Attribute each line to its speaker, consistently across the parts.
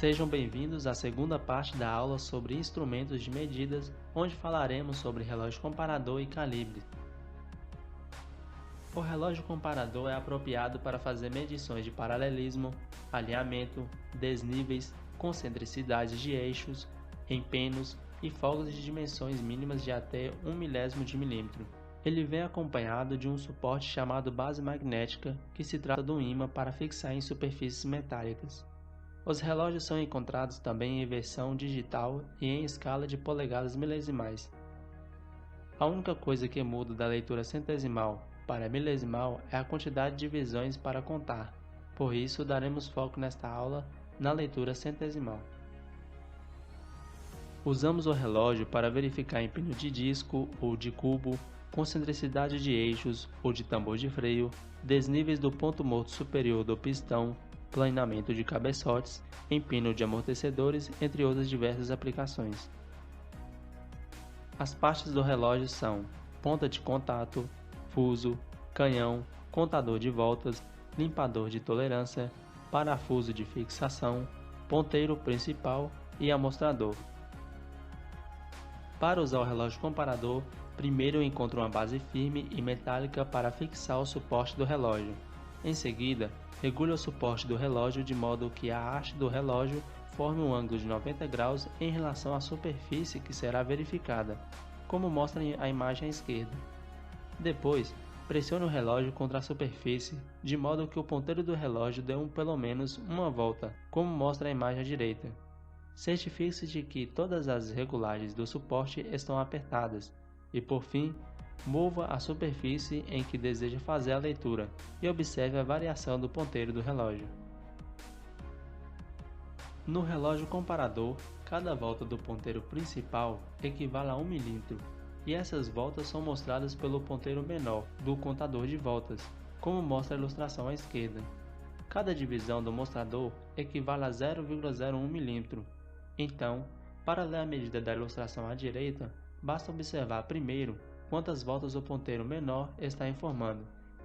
Speaker 1: Sejam bem-vindos à segunda parte da aula sobre instrumentos de medidas, onde falaremos sobre relógio comparador e calibre. O relógio comparador é apropriado para fazer medições de paralelismo, alinhamento, desníveis, concentricidade de eixos, empenos e folgas de dimensões mínimas de até 1/1000 de milímetro. Ele vem acompanhado de um suporte chamado base magnética, que se trata de um ímã para fixar em superfícies metálicas. Os relógios são encontrados também em versão digital e em escala de polegadas milesimais. A única coisa que muda da leitura centesimal para milesimal é a quantidade de divisões para contar, por isso daremos foco nesta aula na leitura centesimal. Usamos o relógio para verificar empenho de disco ou de cubo, concentricidade de eixos ou de tambor de freio, desníveis do ponto morto superior do pistão, planeamento de cabeçotes, empino de amortecedores, entre outras diversas aplicações. As partes do relógio são ponta de contato, fuso, canhão, contador de voltas, limpador de tolerância, parafuso de fixação, ponteiro principal e amostrador. Para usar o relógio comparador, primeiro encontre uma base firme e metálica para fixar o suporte do relógio. Em seguida, regule o suporte do relógio de modo que a haste do relógio forme um ângulo de 90 graus em relação à superfície que será verificada, como mostra a imagem à esquerda. Depois, pressione o relógio contra a superfície, de modo que o ponteiro do relógio dê pelo menos uma volta, como mostra a imagem à direita. Certifique-se de que todas as regulagens do suporte estão apertadas e, por fim, mova a superfície em que deseja fazer a leitura e observe a variação do ponteiro do relógio. No relógio comparador, cada volta do ponteiro principal equivale a 1 milímetro, e essas voltas são mostradas pelo ponteiro menor do contador de voltas, como mostra a ilustração à esquerda. Cada divisão do mostrador equivale a 0,01 milímetro. Então, para ler a medida da ilustração à direita, basta observar primeiro quantas voltas o ponteiro menor está informando,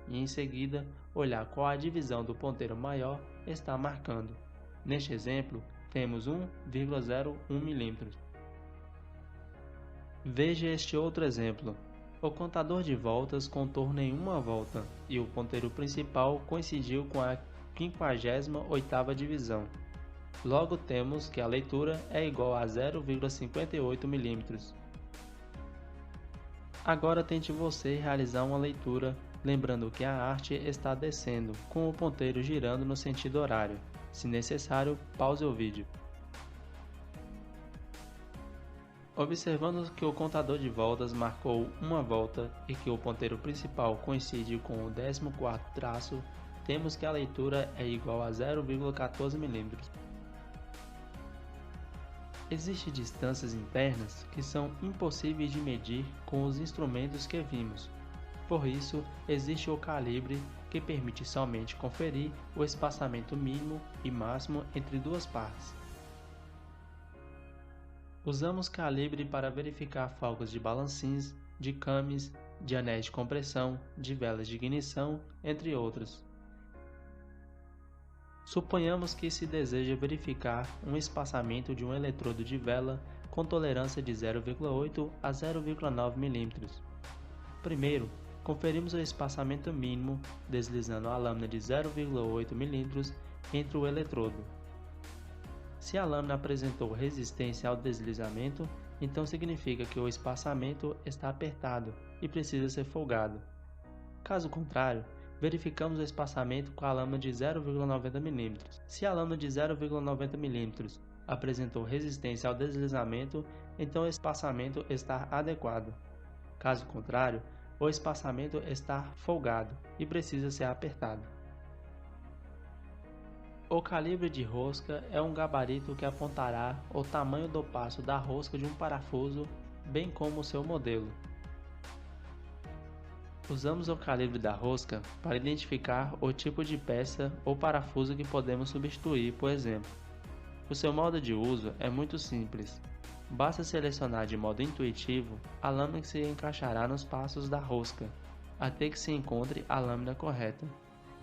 Speaker 1: e em seguida olhar qual a divisão do ponteiro maior está marcando. Neste exemplo, temos 1,01 milímetro. Veja este outro exemplo. O contador de voltas contou nenhuma volta, e o ponteiro principal coincidiu com a 58ª divisão. Logo temos que a leitura é igual a 0,58 milímetros. Agora tente você realizar uma leitura, lembrando que a haste está descendo, com o ponteiro girando no sentido horário. Se necessário, pause o vídeo. Observando que o contador de voltas marcou uma volta e que o ponteiro principal coincide com o 14º traço, temos que a leitura é igual a 0,14 milímetros. Existem distâncias internas que são impossíveis de medir com os instrumentos que vimos. Por isso, existe o calibre, que permite somente conferir o espaçamento mínimo e máximo entre duas partes. Usamos calibre para verificar folgas de balancins, de cames, de anéis de compressão, de velas de ignição, entre outros. Suponhamos que se deseja verificar um espaçamento de um eletrodo de vela com tolerância de 0,8 a 0,9 milímetros. Primeiro, conferimos o espaçamento mínimo deslizando a lâmina de 0,8 milímetros entre o eletrodo. Se a lâmina apresentou resistência ao deslizamento, então significa que o espaçamento está apertado e precisa ser folgado. Caso contrário, verificamos o espaçamento com a lâmina de 0,90 mm. Se a lâmina de 0,90 mm apresentou resistência ao deslizamento, então o espaçamento está adequado. Caso contrário, o espaçamento está folgado e precisa ser apertado. O calibre de rosca é um gabarito que apontará o tamanho do passo da rosca de um parafuso, bem como o seu modelo. Usamos o calibre da rosca para identificar o tipo de peça ou parafuso que podemos substituir, por exemplo. O seu modo de uso é muito simples. Basta selecionar de modo intuitivo a lâmina que se encaixará nos passos da rosca, até que se encontre a lâmina correta,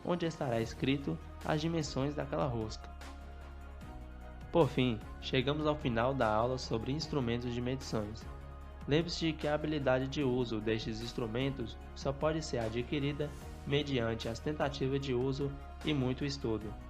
Speaker 1: onde estará escrito as dimensões daquela rosca. Por fim, chegamos ao final da aula sobre instrumentos de medições. Lembre-se de que a habilidade de uso destes instrumentos só pode ser adquirida mediante as tentativas de uso e muito estudo.